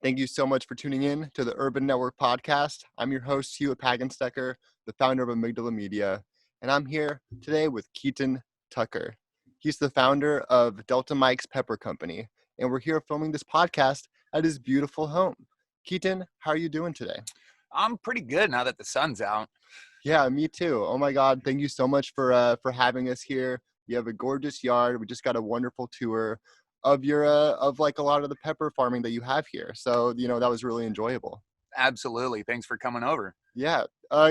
Thank you so much for tuning in to the Urban Network podcast. I'm your host, Hewitt Pagenstecher, the founder of Amygdala Media, and I'm here today with Keeton Tucker. He's the founder of Delta Mike's Pepper Company, and we're here filming this podcast at his beautiful home. Keeton, how are you doing today? I'm pretty good now that the sun's out. Yeah, me too. Oh my God, thank you so much for having us here. You have a gorgeous yard. We just got a wonderful tour of your of like a lot of the pepper farming that you have here. So, that was really enjoyable. Absolutely. Thanks for coming over. Yeah.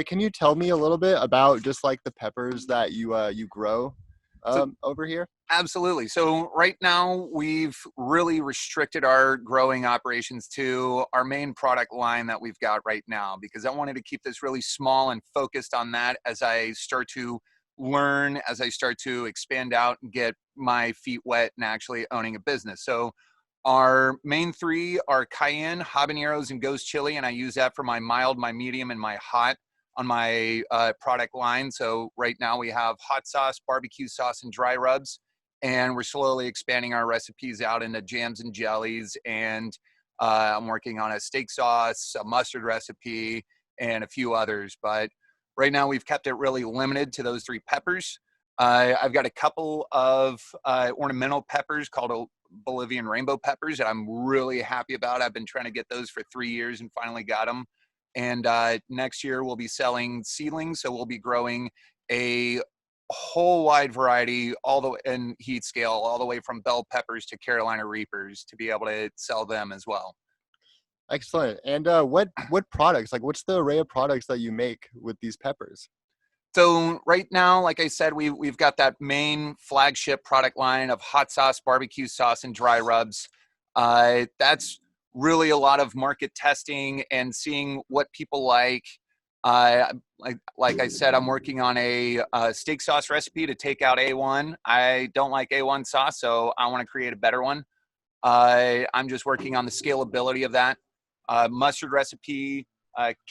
Can you tell me a little bit about just like the peppers that you grow So over here? absolutely. So right now we've really restricted our growing operations to our main product line that we've got right now, because I wanted to keep this really small and focused on that as I start to learn, as I start to expand out and get my feet wet and actually owning a business. So our main three are cayenne, habaneros, and ghost chili, and I use that for my mild, my medium, and my hot on my product line. So right now we have hot sauce, barbecue sauce, and dry rubs, and we're slowly expanding our recipes out into jams and jellies. And I'm working on a steak sauce, a mustard recipe, and a few others. But right now we've kept it really limited to those three peppers. I've got a couple of ornamental peppers called Bolivian rainbow peppers that I'm really happy about. I've been trying to get those for 3 years and finally got them. And next year we'll be selling seedlings. So we'll be growing a whole wide variety, all the in heat scale, all the way from bell peppers to Carolina Reapers, to be able to sell them as well. Excellent. And what products, like what's the array of products that you make with these peppers? So right now, like I said, we've got that main flagship product line of hot sauce, barbecue sauce, and dry rubs. That's really a lot of market testing and seeing what people like. Like I said, I'm working on a steak sauce recipe to take out A1. I don't like A1 sauce, so I want to create a better one. I'm just working on the scalability of that. Mustard recipe.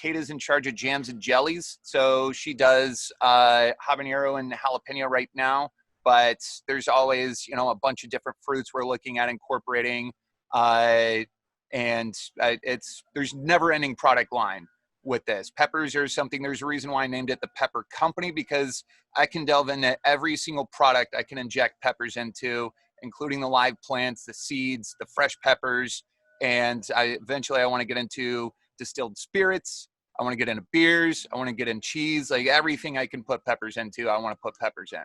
Kata's in charge of jams and jellies, so she does habanero and jalapeno right now, but there's always, a bunch of different fruits we're looking at incorporating, and there's never-ending product line with this. Peppers are something, there's a reason why I named it the Pepper Company, because I can delve into every single product I can inject peppers into, including the live plants, the seeds, the fresh peppers, and eventually I want to get into distilled spirits. I want to get into beers. I want to get in cheese. Like everything I can put peppers into, I want to put peppers in.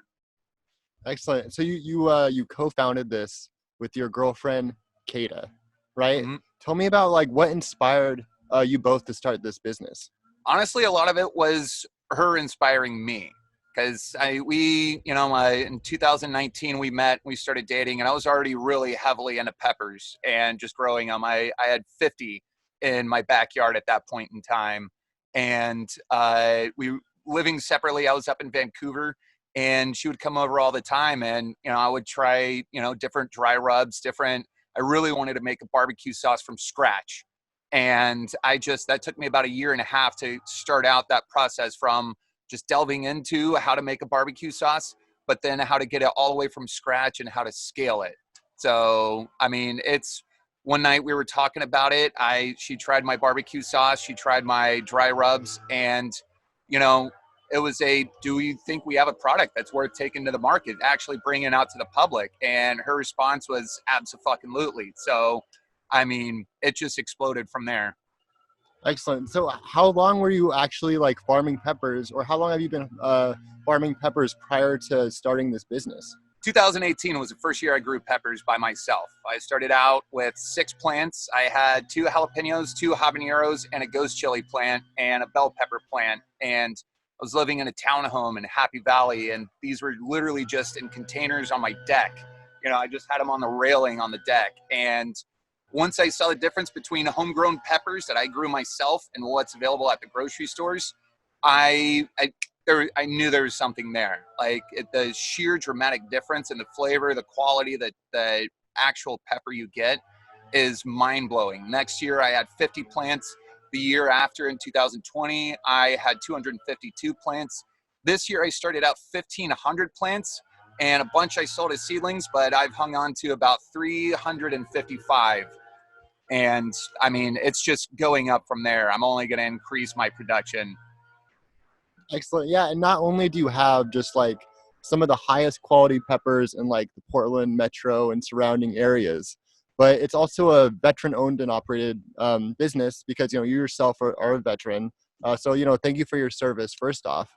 Excellent. So you co-founded this with your girlfriend, Kata, right? Mm-hmm. Tell me about like what inspired you both to start this business. Honestly, a lot of it was her inspiring me, because in 2019 we met, we started dating, and I was already really heavily into peppers and just growing them. I had 50 in my backyard at that point in time, and we living separately. I was up in Vancouver, and she would come over all the time, and I would try different dry rubs, I really wanted to make a barbecue sauce from scratch, and that took me about 1.5 years to start out that process, from just delving into how to make a barbecue sauce, but then how to get it all the way from scratch and how to scale it. So one night we were talking about it. She tried my barbecue sauce, she tried my dry rubs, and it was do we think we have a product that's worth taking to the market, actually bringing it out to the public? And her response was abso-fucking-lutely. So it just exploded from there. Excellent. So how long were you actually like farming peppers, or how long have you been farming peppers prior to starting this business? 2018 was the first year I grew peppers by myself. I started out with 6 plants. I had 2 jalapenos, 2 habaneros, and a ghost chili plant, and a bell pepper plant. And I was living in a townhome in Happy Valley, and these were literally just in containers on my deck. I just had them on the railing on the deck. And once I saw the difference between homegrown peppers that I grew myself and what's available at the grocery stores, I knew there was something there. Like the sheer dramatic difference in the flavor, the quality, the actual pepper you get is mind-blowing. Next year, I had 50 plants. The year after, in 2020, I had 252 plants. This year, I started out 1,500 plants, and a bunch I sold as seedlings, but I've hung on to about 355. And I mean, it's just going up from there. I'm only going to increase my production. Excellent. Yeah, and not only do you have just like some of the highest quality peppers in like the Portland metro and surrounding areas, but it's also a veteran owned and operated business because you yourself are a veteran. So thank you for your service first off.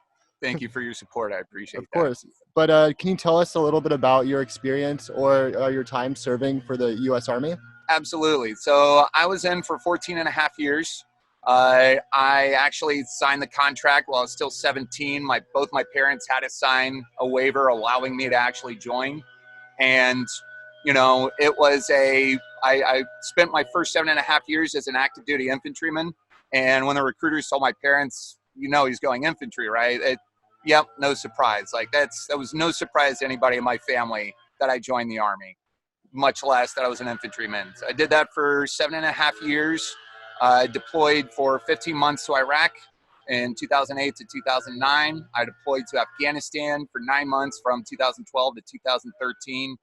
Thank you for your support. I appreciate Of that. course. But can you tell us a little bit about your experience or your time serving for the U.S. Army? Absolutely. So I was in for 14 and a half years. I actually signed the contract while I was still 17. Both my parents had to sign a waiver allowing me to actually join. And, it was I spent my first 7.5 years as an active duty infantryman. And when the recruiters told my parents, he's going infantry, right? Yep, no surprise. Like that was no surprise to anybody in my family that I joined the Army, much less that I was an infantryman. So I did that for 7.5 years. Deployed for 15 months to Iraq in 2008 to 2009. I deployed to Afghanistan for 9 months from 2012 to 2013.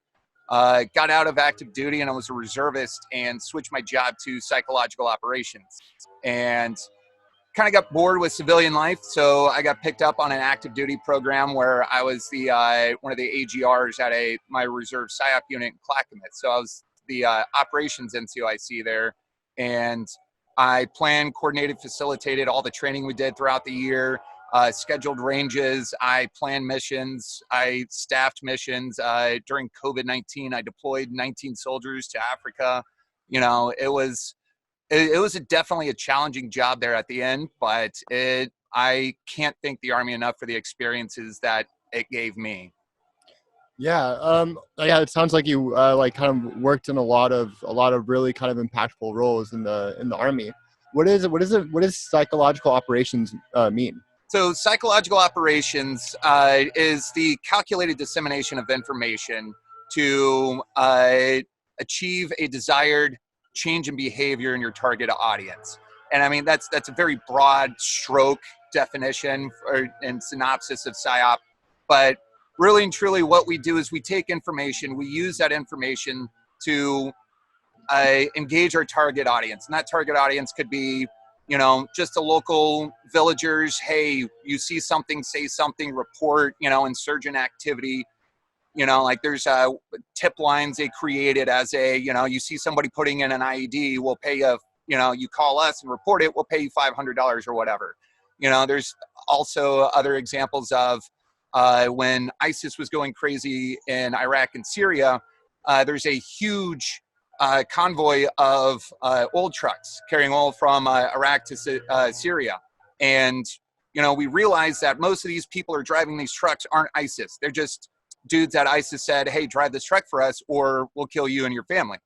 Got out of active duty and I was a reservist and switched my job to psychological operations. And kind of got bored with civilian life, so I got picked up on an active duty program where I was the one of the AGRs at my reserve PSYOP unit in Clackamas. So I was the operations NCOIC there, and I planned, coordinated, facilitated all the training we did throughout the year, scheduled ranges, I planned missions, I staffed missions. During COVID-19, I deployed 19 soldiers to Africa. It was definitely a challenging job there at the end, but I can't thank the Army enough for the experiences that it gave me. Yeah, it sounds like you like kind of worked in a lot of really kind of impactful roles in the Army. What does psychological operations mean? So psychological operations is the calculated dissemination of information to achieve a desired change in behavior in your target audience. And I mean, that's a very broad stroke definition and synopsis of PSYOP. But really and truly what we do is we take information, we use that information to engage our target audience. And that target audience could be, just the local villagers. Hey, you see something, say something, report, insurgent activity. Like there's tip lines they created as you see somebody putting in an IED, we'll pay you, you call us and report it, we'll pay you $500 or whatever. There's also other examples of when ISIS was going crazy in Iraq and Syria, there's a huge convoy of oil trucks carrying oil from Iraq to Syria. And, we realized that most of these people are driving these trucks aren't ISIS. They're just dudes that ISIS said, hey, drive this truck for us or we'll kill you and your family.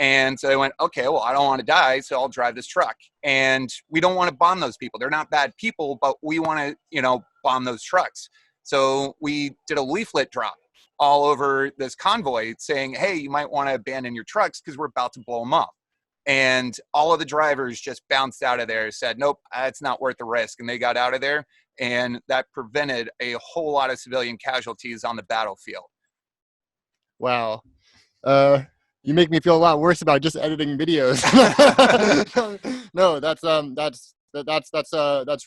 And so they went, okay, well, I don't want to die, so I'll drive this truck. And we don't want to bomb those people. They're not bad people, but we want to, bomb those trucks. So we did a leaflet drop all over this convoy saying, hey, you might want to abandon your trucks because we're about to blow them up. And all of the drivers just bounced out of there, said, nope, it's not worth the risk. And they got out of there. And that prevented a whole lot of civilian casualties on the battlefield. Wow. You make me feel a lot worse about just editing videos. No, that's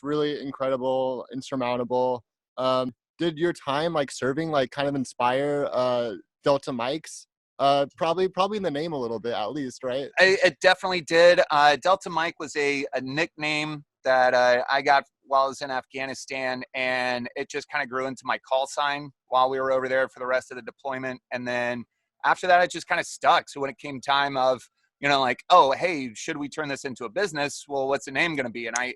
really incredible, insurmountable. Did your time like serving like kind of inspire Delta Mikes? Probably in the name a little bit at least, right? It definitely did. Delta Mike was a nickname that I got while I was in Afghanistan, and it just kind of grew into my call sign while we were over there for the rest of the deployment. And then after that, it just kind of stuck. So when it came time of, like, oh, hey, should we turn this into a business? Well, what's the name going to be? And I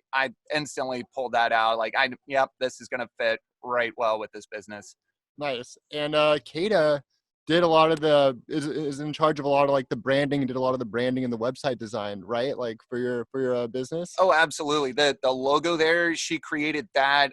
instantly pulled that out. Like, yep, this is going to fit right well with this business. Nice. And Kata did a lot of is in charge of a lot of like the branding, did a lot of the branding and the website design, right? Like for your business. Oh, absolutely. The logo there, she created that.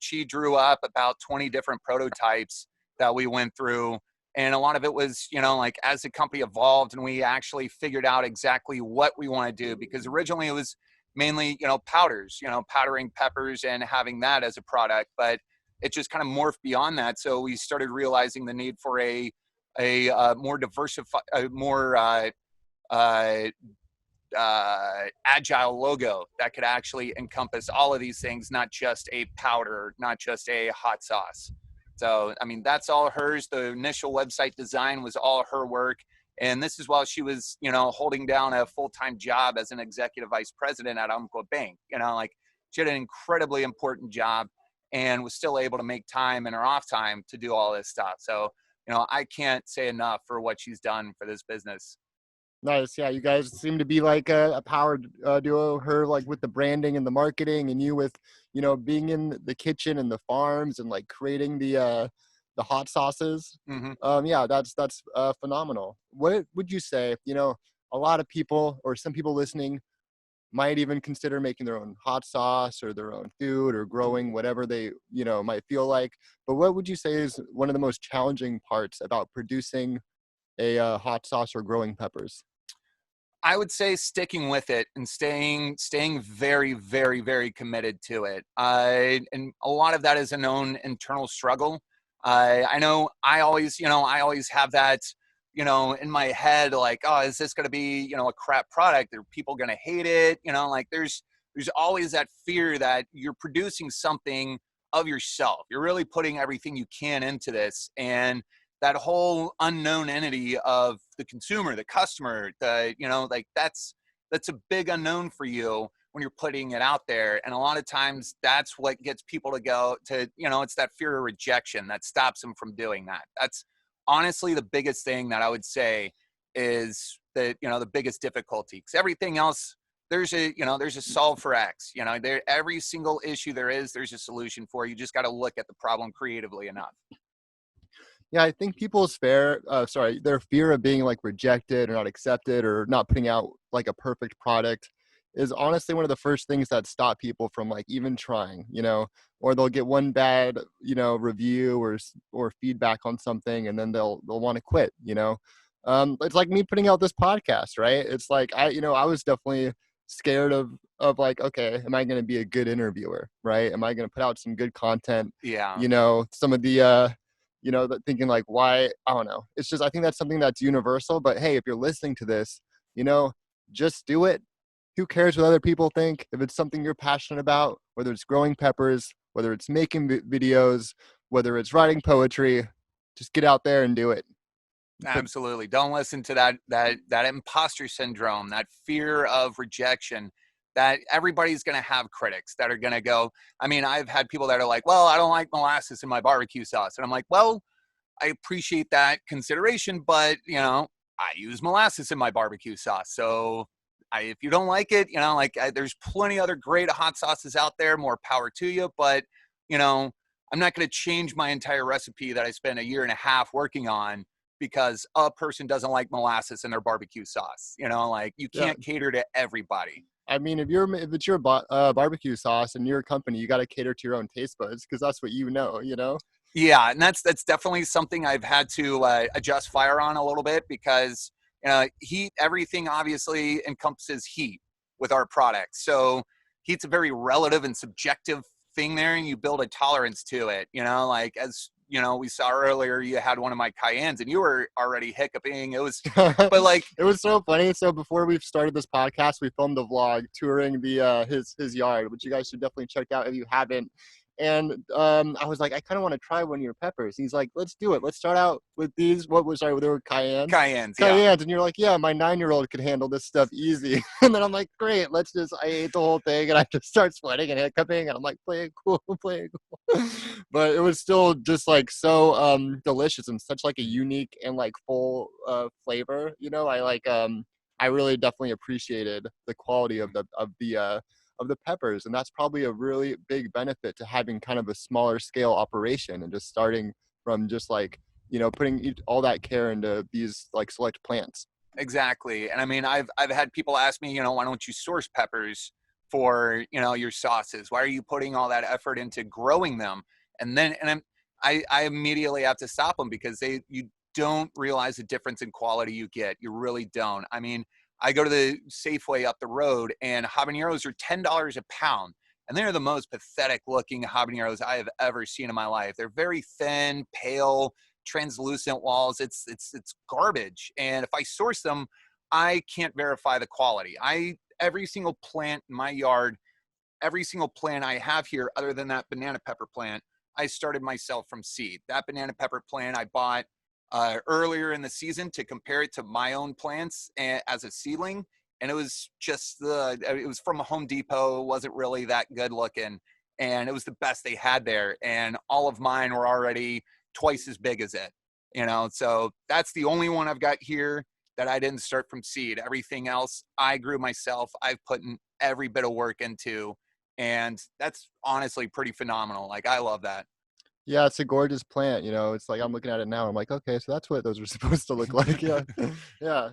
She drew up about 20 different prototypes that we went through. And a lot of it was, like as the company evolved and we actually figured out exactly what we want to do, because originally it was mainly, powders, powdering peppers and having that as a product, but it just kind of morphed beyond that. So we started realizing the need for a more diversified, more agile logo that could actually encompass all of these things, not just a powder, not just a hot sauce. So, I mean, that's all hers. The initial website design was all her work. And this is while she was, holding down a full-time job as an executive vice president at Umpqua Bank. Like she had an incredibly important job and was still able to make time in her off time to do all this stuff. So, I can't say enough for what she's done for this business. Nice. Yeah, you guys seem to be like a power duo. Her like with the branding and the marketing, and you with being in the kitchen and the farms and like creating the hot sauces. Mm-hmm. Yeah, that's phenomenal. What would you say? A lot of people or some people listening might even consider making their own hot sauce or their own food or growing whatever they might feel like. But what would you say is one of the most challenging parts about producing a hot sauce or growing peppers? I would say sticking with it and staying very, very, very committed to it. And a lot of that is a known internal struggle. I know I always have that, in my head, like, oh, is this going to be, a crap product? Are people going to hate it? Like there's always that fear that you're producing something of yourself. You're really putting everything you can into this. And that whole unknown entity of the consumer, the customer, like that's a big unknown for you when you're putting it out there. And a lot of times that's what gets people to go to, it's that fear of rejection that stops them from doing that. That's honestly the biggest thing that I would say is the biggest difficulty, because everything else, there's a solve for X, every single issue there's a solution for. You just got to look at the problem creatively enough. Yeah, I think people's their fear of being like rejected or not accepted or not putting out like a perfect product is honestly one of the first things that stop people from like even trying, or they'll get one bad, review or feedback on something and then they'll want to quit, It's like me putting out this podcast, right? It's like I was definitely scared of like, okay, am I going to be a good interviewer, right? Am I going to put out some good content? Yeah. Some of the thinking like, why, I don't know. It's just, I think that's something that's universal, but hey, if you're listening to this, just do it. Who cares what other people think? If it's something you're passionate about, whether it's growing peppers, whether it's making videos, whether it's writing poetry, just get out there and do it. Absolutely. Don't listen to that imposter syndrome, that fear of rejection, that everybody's going to have critics that are going to go. I mean, I've had people that are like, well, I don't like molasses in my barbecue sauce. And I'm like, well, I appreciate that consideration, but I use molasses in my barbecue sauce. So if you don't like it, there's plenty other great hot sauces out there, more power to you. But, I'm not going to change my entire recipe that I spent a year and a half working on because a person doesn't like molasses in their barbecue sauce. You can't cater to everybody. I mean, if it's your barbecue sauce and your company, you got to cater to your own taste buds because that's what Yeah, and that's definitely something I've had to adjust fire on a little bit because heat, everything obviously encompasses heat with our products. So heat's a very relative and subjective thing there, and you build a tolerance to it. Like as we saw earlier, you had one of my cayennes and you were already hiccuping. It was, but like, it was so funny. So before we started this podcast, we filmed a vlog touring the his yard, which you guys should definitely check out if you haven't. And I was like, I kind of want to try one of your peppers. He's like, let's do it. Let's start out with these. They were cayennes? Cayennes, Cayennes. And you're like, yeah, my 9-year-old could handle this stuff easy. And then I'm like, great, I ate the whole thing and I just start sweating and hiccuping. And I'm like, play it cool. But it was still just like so delicious and such like a unique and like full flavor. I really definitely appreciated the quality of the peppers, and that's probably a really big benefit to having kind of a smaller scale operation and just starting from just like putting all that care into these like select plants. Exactly. And I mean, I've had people ask me, why don't you source peppers for your sauces? Why are you putting all that effort into growing them? I immediately have to stop them because you don't realize the difference in quality you get. You really don't. I mean, I go to the Safeway up the road and habaneros are $10 a pound. And they're the most pathetic looking habaneros I have ever seen in my life. They're very thin, pale, translucent walls. It's garbage. And if I source them, I can't verify the quality. Every single plant in my yard, every single plant I have here, other than that banana pepper plant, I started myself from seed. That banana pepper plant I bought earlier in the season to compare it to my own plants as a seedling. And it was it was from a Home Depot. It wasn't really that good looking. And it was the best they had there. And all of mine were already twice as big as it, so that's the only one I've got here that I didn't start from seed. Everything else I grew myself. I've put in every bit of work into, and that's honestly pretty phenomenal. Like, I love that. Yeah, it's a gorgeous plant. It's like I'm looking at it now. I'm like, okay, so that's what those are supposed to look like. Yeah, yeah.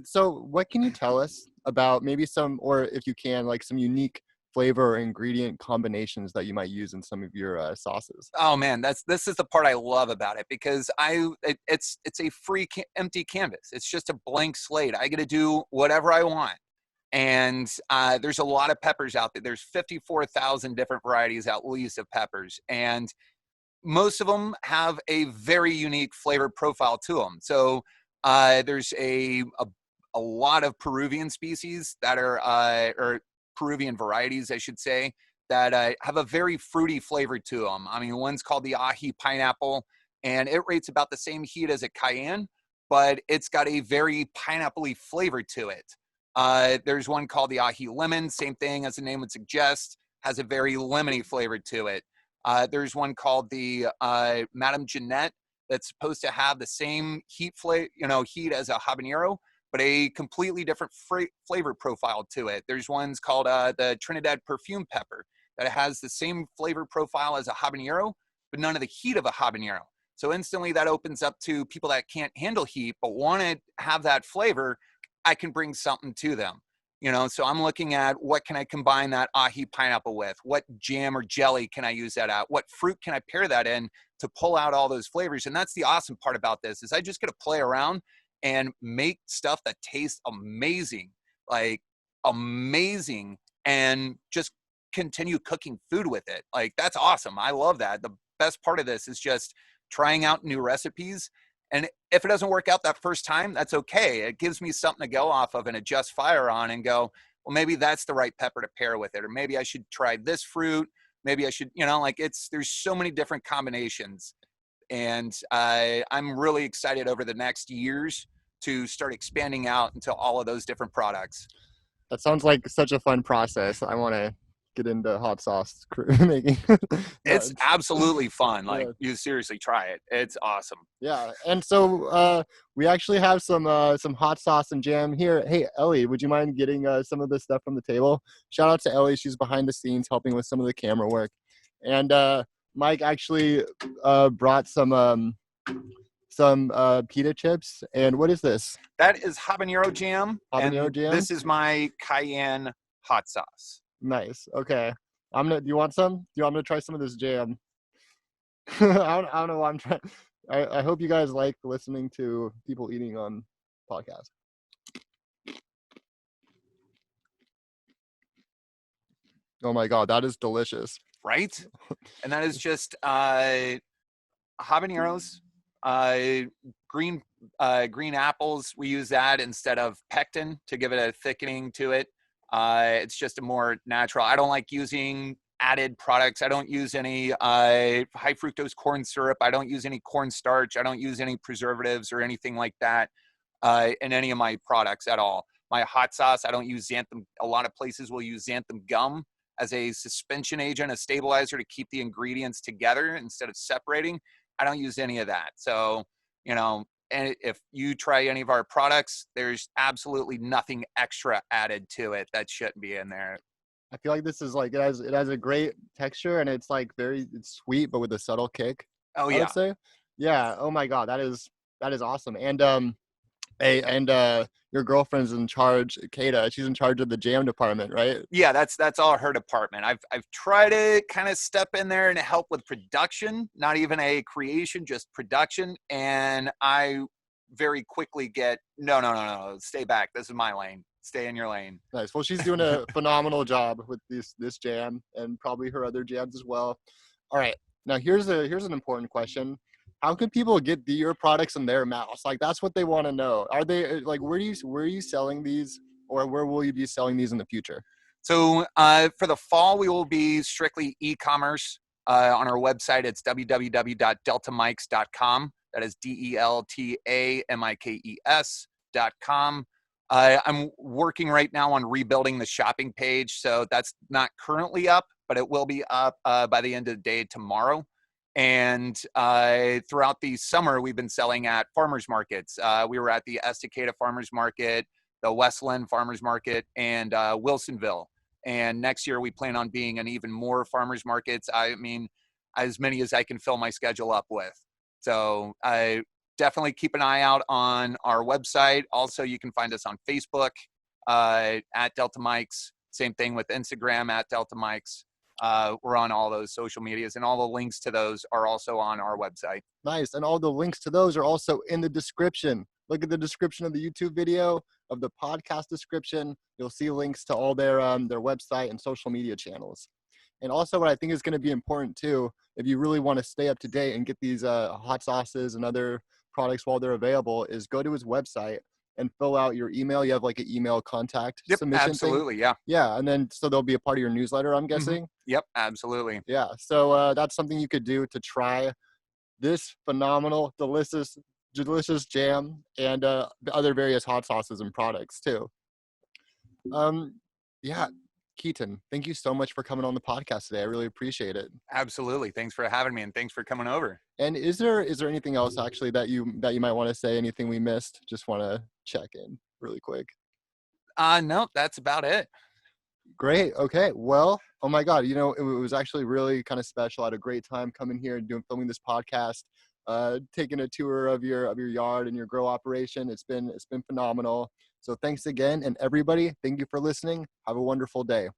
So what can you tell us about maybe some, or if you can, like some unique flavor or ingredient combinations that you might use in some of your sauces? Oh man, this is the part I love about it, because it's a free empty canvas. It's just a blank slate. I get to do whatever I want. And there's a lot of peppers out there. There's 54,000 different varieties at least of peppers. And most of them have a very unique flavor profile to them. So there's a lot of Peruvian species that are, or Peruvian varieties, I should say, that have a very fruity flavor to them. I mean, one's called the ají pineapple, and it rates about the same heat as a cayenne, but it's got a very pineapple-y flavor to it. There's one called the ají lemon, same thing as the name would suggest, has a very lemony flavor to it. There's one called the Madame Jeanette that's supposed to have the same heat as a habanero, but a completely different flavor profile to it. There's ones called the Trinidad perfume pepper that has the same flavor profile as a habanero, but none of the heat of a habanero. So instantly that opens up to people that can't handle heat but want to have that flavor. I can bring something to them. So I'm looking at what can I combine that ají pineapple with? What jam or jelly can I use that at? What fruit can I pair that in to pull out all those flavors? And that's the awesome part about this, is I just get to play around and make stuff that tastes amazing, like amazing, and just continue cooking food with it. Like, that's awesome. I love that. The best part of this is just trying out new recipes. And if it doesn't work out that first time, that's okay. It gives me something to go off of and adjust fire on and go, well, maybe that's the right pepper to pair with it. Or maybe I should try this fruit. Maybe I should, there's so many different combinations. And I'm really excited over the next years to start expanding out into all of those different products. That sounds like such a fun process. I want to get into hot sauce making. It's absolutely fun. Like, yeah. you seriously try it. It's awesome. Yeah, and so we actually have some hot sauce and jam here. Hey, Ellie, would you mind getting some of this stuff from the table? Shout out to Ellie; she's behind the scenes helping with some of the camera work. And Mike actually brought some pita chips. And what is this? That is habanero jam. Habanero jam. This is my cayenne hot sauce. Nice. Okay. Do you want some? I'm gonna try some of this jam. I don't know why I'm trying. I hope you guys like listening to people eating on podcasts. Oh my God, that is delicious. Right? And that is just habaneros, green apples. We use that instead of pectin to give it a thickening to it. It's just a more natural. I don't like using added products. I don't use any high fructose corn syrup. I don't use any cornstarch. I don't use any preservatives or anything like that in any of my products at all. My hot sauce, I don't use xanthan. A lot of places will use xanthan gum as a suspension agent, a stabilizer to keep the ingredients together instead of separating. I don't use any of that. So, and if you try any of our products, there's absolutely nothing extra added to it that shouldn't be in there. I feel like this is like, it has a great texture, and it's like it's sweet, but with a subtle kick. Oh yeah. I would say. Yeah. Oh my God. That is awesome. And your girlfriend's in charge, Kata. She's in charge of the jam department, right? Yeah, that's all her department. I've tried to kind of step in there and help with production, not even a creation, just production. And I very quickly get, no, stay back. This is my lane. Stay in your lane. Nice. Well, she's doing a phenomenal job with this jam, and probably her other jams as well. All right. Now here's an important question. how can people get your products in their mouths? Like, that's what they want to know. Are they like, where are you selling these, or where will you be selling these in the future? So for the fall, we will be strictly e-commerce on our website. It's www.deltamikes.com. That is DELTAMIKES.com. I'm working right now on rebuilding the shopping page, so that's not currently up, but it will be up by the end of the day tomorrow. And throughout the summer, we've been selling at farmers markets. We were at the Estacada Farmers Market, the Westland Farmers Market, and Wilsonville. And next year, we plan on being in even more farmers markets. I mean, as many as I can fill my schedule up with. So I definitely keep an eye out on our website. Also, you can find us on Facebook at Delta Mikes. Same thing with Instagram at Delta Mikes. We're on all those social medias, and all the links to those are also on our website. Nice. And all the links to those are also in the description. Look at the description of the YouTube video, of the podcast description. You'll see links to all their website and social media channels. And also what I think is going to be important too, if you really want to stay up to date and get these hot sauces and other products while they're available, is go to his website and fill out your email. You have like an email contact submission absolutely, thing. yeah. Yeah, and then so they'll be a part of your newsletter, I'm guessing. Yep, absolutely. Yeah, so that's something you could do to try this phenomenal, delicious jam and other various hot sauces and products too. Yeah, Keeton, thank you so much for coming on the podcast today. I really appreciate it. Absolutely. Thanks for having me, and thanks for coming over. And is there anything else actually that you might want to say? Anything we missed? Just want to check in really quick. No, that's about it. Great. Okay. Well, oh my God, you know, it was actually really kind of special. I had a great time coming here and filming this podcast, taking a tour of your yard and your grow operation. It's been phenomenal. So thanks again. And everybody, thank you for listening. Have a wonderful day.